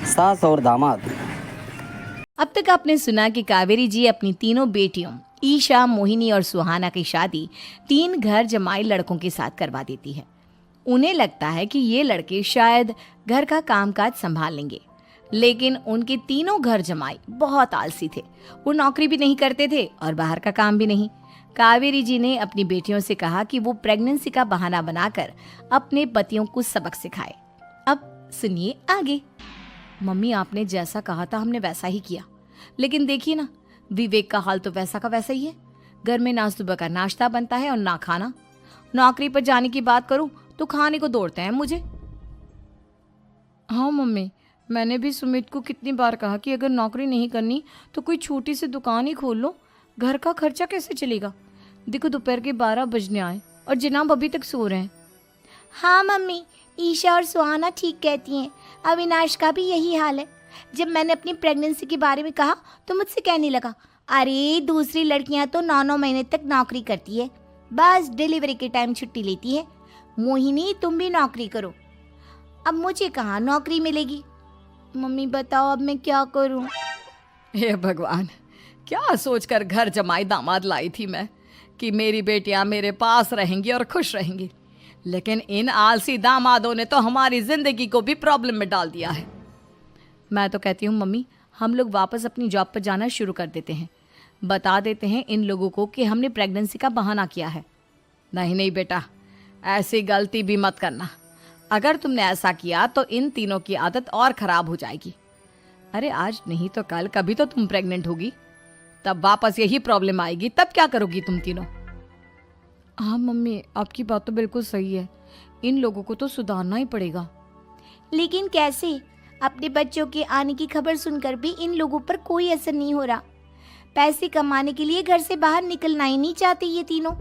सास और दामाद। अब तक आपने सुना कि कावेरी जी अपनी तीनों बेटियों ईशा, मोहिनी और सुहाना की शादी 3 घर जमाई लड़कों के साथ करवा देती है। उन्हें लगता है कि ये लड़के शायद घर का कामकाज संभाल लेंगे, लेकिन उनके तीनों घर जमाई बहुत आलसी थे। वो नौकरी भी नहीं करते थे और बाहर का काम भी नहीं। कावेरी जी ने अपनी बेटियों से कहा कि वो प्रेगनेंसी का बहाना बनाकर अपने पतियों को सबक सिखाए। अब सुनिए आगे। मम्मी, आपने जैसा कहा था हमने वैसा ही किया, लेकिन देखिए ना, विवेक का हाल तो वैसा का वैसा ही है। घर में ना सुबह का नाश्ता बनता है और ना खाना। नौकरी पर जाने की बात करूं तो खाने को दौड़ते हैं मुझे। हाँ मम्मी, मैंने भी सुमित को कितनी बार कहा कि अगर नौकरी नहीं करनी तो कोई छोटी सी दुकान ही खोल लो, घर का खर्चा कैसे चलेगा। देखो दोपहर के 12 बजने आए और जनाब अभी तक सो रहे हैं। हाँ मम्मी, ईशा और सुहाना ठीक कहती हैं। अविनाश का भी यही हाल है। जब मैंने अपनी प्रेगनेंसी के बारे में कहा तो मुझसे कहने लगा, अरे दूसरी लड़कियां तो 9-9 महीने तक नौकरी करती है, बस डिलीवरी के टाइम छुट्टी लेती है। मोहिनी, तुम भी नौकरी करो। अब मुझे कहाँ नौकरी मिलेगी। मम्मी बताओ अब मैं क्या करूँ। हे भगवान, क्या सोचकर घर जमाई दामाद लाई थी मैं कि मेरी बेटियां मेरे पास रहेंगी और खुश रहेंगी, लेकिन इन आलसी दामादों ने तो हमारी जिंदगी को भी प्रॉब्लम में डाल दिया है। मैं तो कहती हूँ मम्मी, हम लोग वापस अपनी जॉब पर जाना शुरू कर देते हैं। बता देते हैं इन लोगों को कि हमने प्रेगनेंसी का बहाना किया है। नहीं नहीं बेटा, ऐसी गलती भी मत करना। अगर तुमने ऐसा किया तो इन तीनों की आदत और ख़राब हो जाएगी। अरे आज नहीं तो कल कभी तो तुम प्रेग्नेंट होगी, तब वापस यही प्रॉब्लम आएगी। तब क्या करोगी तुम तीनों। हाँ मम्मी, आपकी बात तो बिल्कुल सही है। इन लोगों को तो सुधारना ही पड़ेगा। लेकिन कैसे? अपने बच्चों के आने की खबर सुनकर भी इन लोगों पर कोई असर नहीं हो रहा। पैसे कमाने के लिए घर से बाहर निकलना ही नहीं चाहते ये तीनों।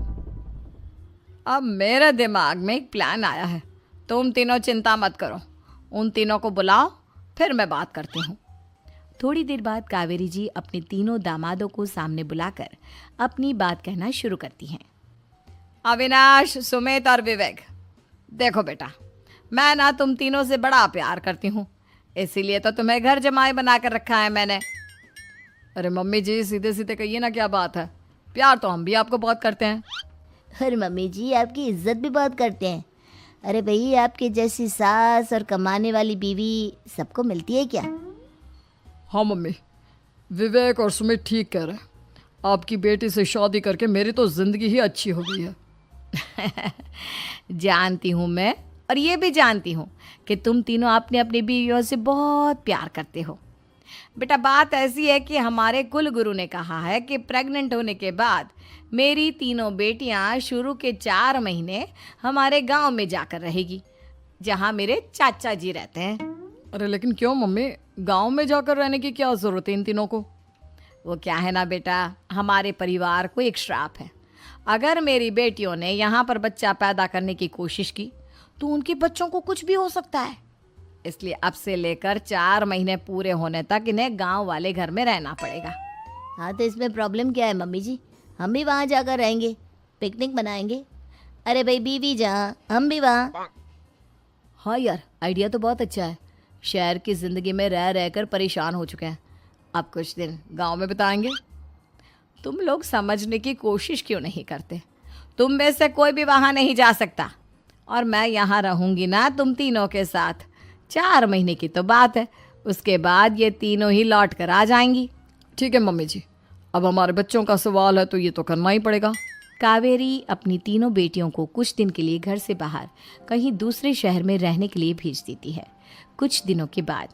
अब मेरे दिमाग में एक प्लान आया है। तुम तीनों चिंता मत करो, उन तीनों को बुलाओ, फिर मैं बात करती हूँ। थोड़ी देर बाद कावेरी जी अपने तीनों दामादों को सामने बुलाकर अपनी बात कहना शुरू करती हैं। अविनाश, सुमित और विवेक, देखो बेटा, मैं ना तुम तीनों से बड़ा प्यार करती हूँ, इसीलिए तो तुम्हें घर जमाई बना कर रखा है मैंने। अरे मम्मी जी, सीधे सीधे कहिए ना, क्या बात है। प्यार तो हम भी आपको बहुत करते हैं। अरे मम्मी जी, आपकी इज्जत भी बहुत करते हैं। अरे भाई, आपके जैसी सास और कमाने वाली बीवी सबको मिलती है क्या? हाँ मम्मी, विवेक और सुमित ठीक कह रहे हैं। आपकी बेटी से शादी करके मेरी तो ज़िंदगी ही अच्छी हो गई है। जानती हूँ मैं, और ये भी जानती हूँ कि तुम तीनों अपने अपनी बीवियों से बहुत प्यार करते हो। बेटा, बात ऐसी है कि हमारे कुल गुरु ने कहा है कि प्रेग्नेंट होने के बाद मेरी तीनों बेटियां शुरू के 4 महीने हमारे गांव में जाकर रहेगी, जहां मेरे चाचा जी रहते हैं। अरे लेकिन क्यों मम्मी, गांव में जाकर रहने की क्या ज़रूरत है इन तीनों को? वो क्या है ना बेटा, हमारे परिवार को एक श्राप है। अगर मेरी बेटियों ने यहाँ पर बच्चा पैदा करने की कोशिश की तो उनके बच्चों को कुछ भी हो सकता है। इसलिए अब से लेकर 4 महीने पूरे होने तक इन्हें गांव वाले घर में रहना पड़ेगा। हाँ तो इसमें प्रॉब्लम क्या है मम्मी जी? हम भी वहाँ जाकर रहेंगे, पिकनिक मनाएंगे। अरे भाई, बीवी जहाँ हम भी वहाँ। हाँ यार, आइडिया तो बहुत अच्छा है। शहर की ज़िंदगी में रह रहकर परेशान हो चुके हैं, अब कुछ दिन गांव में बिताएंगे। तुम लोग समझने की कोशिश क्यों नहीं करते? तुम में से कोई भी वहाँ नहीं जा सकता, और मैं यहाँ रहूँगी ना तुम तीनों के साथ। 4 महीने की तो बात है, उसके बाद ये तीनों ही लौट कर आ जाएंगी। ठीक है मम्मी जी, अब हमारे बच्चों का सवाल है तो ये तो करना ही पड़ेगा। कावेरी अपनी तीनों बेटियों को कुछ दिन के लिए घर से बाहर कहीं दूसरे शहर में रहने के लिए भेज देती है। कुछ दिनों के बाद,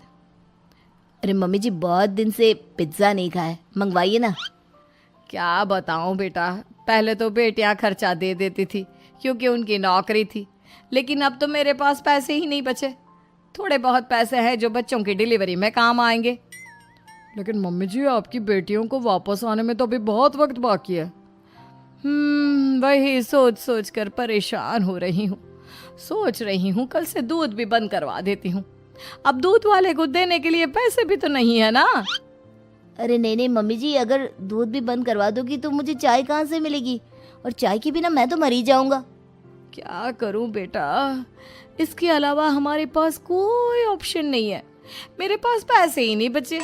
अरे मम्मी जी, बहुत दिन से पिज्ज़ा नहीं खाया, मंगवाइए ना। क्या बताऊं बेटा, पहले तो बेटियां खर्चा दे देती थी क्योंकि उनकी नौकरी थी, लेकिन अब तो मेरे पास पैसे ही नहीं बचे। थोड़े बहुत पैसे हैं जो बच्चों की डिलीवरी में काम आएंगे। लेकिन मम्मी जी, आपकी बेटियों को वापस आने में तो अभी बहुत वक्त बाकी है। वही सोच सोच कर परेशान हो रही हूँ। सोच रही हूँ कल से दूध भी बंद करवा देती हूँ। अब दूध वाले को देने के लिए पैसे भी तो नहीं है ना। अरे नहीं नहीं मम्मी जी, अगर दूध भी बंद करवा दोगी तो मुझे चाय कहाँ से मिलेगी? और चाय के बिना मैं तो मर ही जाऊंगा। क्या करूं बेटा, इसके अलावा हमारे पास कोई ऑप्शन नहीं है। मेरे पास पैसे ही नहीं बचे।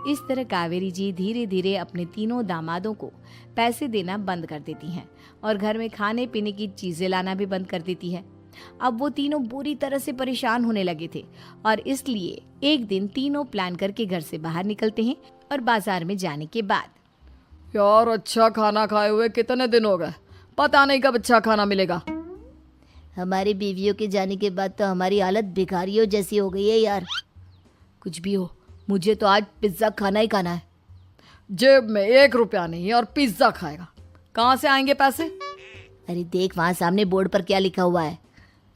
इस तरह कावेरी जी धीरे धीरे अपने तीनों दामादों को पैसे देना बंद कर देती हैं और घर में खाने पीने की चीजें लाना भी बंद कर देती है। अब वो तीनों बुरी तरह से परेशान होने लगे थे और इसलिए एक दिन तीनों प्लान करके घर से बाहर निकलते हैं और बाजार में जाने के बाद यार अच्छा खाना खाए हुए कितने दिन हो गए, पता नहीं कब अच्छा खाना मिलेगा। हमारी बीवियों के जाने के बाद तो हमारी हालत भिखारियों जैसी हो गई है यार। कुछ भी हो, मुझे तो आज पिज्ज़ा खाना ही खाना है। जेब में 1 रुपया नहीं है और पिज्जा खाएगा, कहाँ से आएंगे पैसे? अरे देख वहाँ सामने बोर्ड पर क्या लिखा हुआ है,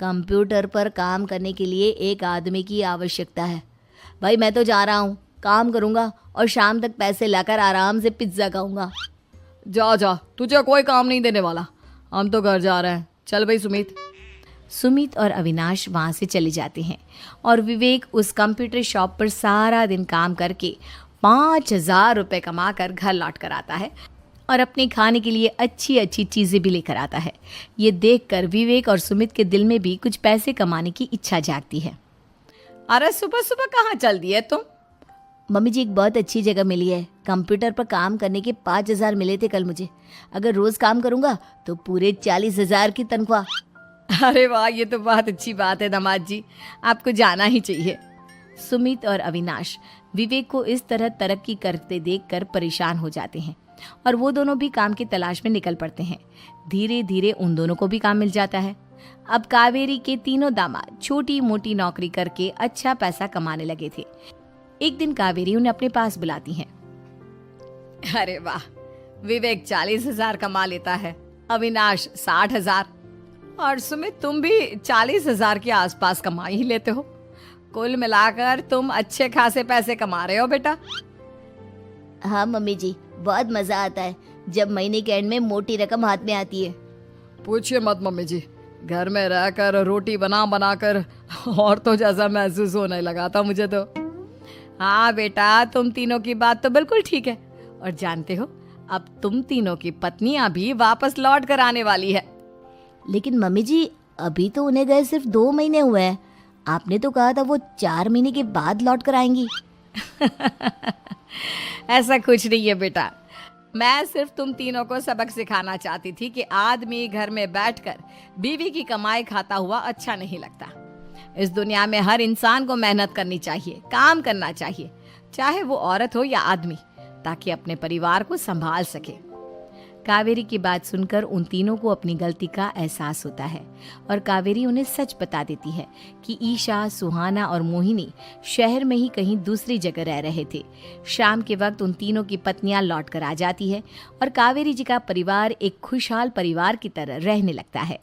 कंप्यूटर पर काम करने के लिए एक आदमी की आवश्यकता है। भाई मैं तो जा रहा हूँ, काम करूँगा और शाम तक पैसे लाकर आराम से पिज्ज़ा खाऊंगा। जा जा, तुझे कोई काम नहीं देने वाला, हम तो घर जा रहे हैं। चल भाई सुमित। सुमित और अविनाश वहाँ से चले जाते हैं और विवेक उस कंप्यूटर शॉप पर सारा दिन काम करके 5,000 रुपये कमा कर घर लौट कर आता है और अपने खाने के लिए अच्छी अच्छी चीज़ें भी लेकर आता है। ये देखकर विवेक और सुमित के दिल में भी कुछ पैसे कमाने की इच्छा जागती है। अरे सुबह सुबह कहाँ चल दिए तुम? मम्मी जी एक बहुत अच्छी जगह मिली है, कंप्यूटर पर काम करने के 5,000 मिले थे कल मुझे। अगर रोज़ काम करूँगा तो पूरे 40,000 की तनख्वाह। अरे वाह, ये तो बहुत अच्छी बात है दामाद जी, आपको जाना ही चाहिए। सुमित और अविनाश विवेक को इस तरह तरक्की करते देखकर परेशान हो जाते हैं और वो दोनों भी काम की तलाश में निकल पड़ते हैं। धीरे धीरे उन दोनों को भी काम मिल जाता है। अब कावेरी के तीनों दामाद छोटी मोटी नौकरी करके अच्छा पैसा कमाने लगे थे। एक दिन कावेरी उन्हें अपने पास बुलाती हैं। अरे वाह, विवेक 40,000 कमा लेता है, अविनाश 60,000 और सुमित तुम भी 40,000 के आसपास कमा ही लेते हो। कुल मिलाकर तुम अच्छे खासे पैसे कमा रहे हो बेटा। हाँ मम्मी जी, बहुत मज़ा आता है जब महीने के एंड में मोटी रकम हाथ में आती है। पूछिए मत मम्मी जी, घर में रहकर रोटी बना बना कर और तो जैसा महसूस होने लगा था मुझे तो। हाँ बेटा, तुम तीनों की बात तो बिल्कुल ठीक है और जानते हो अब तुम तीनों की पत्नियां भी वापस लौट कर आने वाली है। लेकिन मम्मी जी अभी तो उन्हें गए सिर्फ 2 महीने हुए हैं, आपने तो कहा था वो 4 महीने के बाद लौट कर आएंगी। ऐसा कुछ नहीं है बेटा, मैं सिर्फ तुम तीनों को सबक सिखाना चाहती थी कि आदमी घर में बैठकर बीवी की कमाई खाता हुआ अच्छा नहीं लगता। इस दुनिया में हर इंसान को मेहनत करनी चाहिए, काम करना चाहिए, चाहे वो औरत हो या आदमी, ताकि अपने परिवार को संभाल सके। कावेरी की बात सुनकर उन तीनों को अपनी गलती का एहसास होता है और कावेरी उन्हें सच बता देती है कि ईशा, सुहाना और मोहिनी शहर में ही कहीं दूसरी जगह रह रहे थे। शाम के वक्त उन तीनों की पत्नियां लौट कर आ जाती है और कावेरी जी का परिवार एक खुशहाल परिवार की तरह रहने लगता है।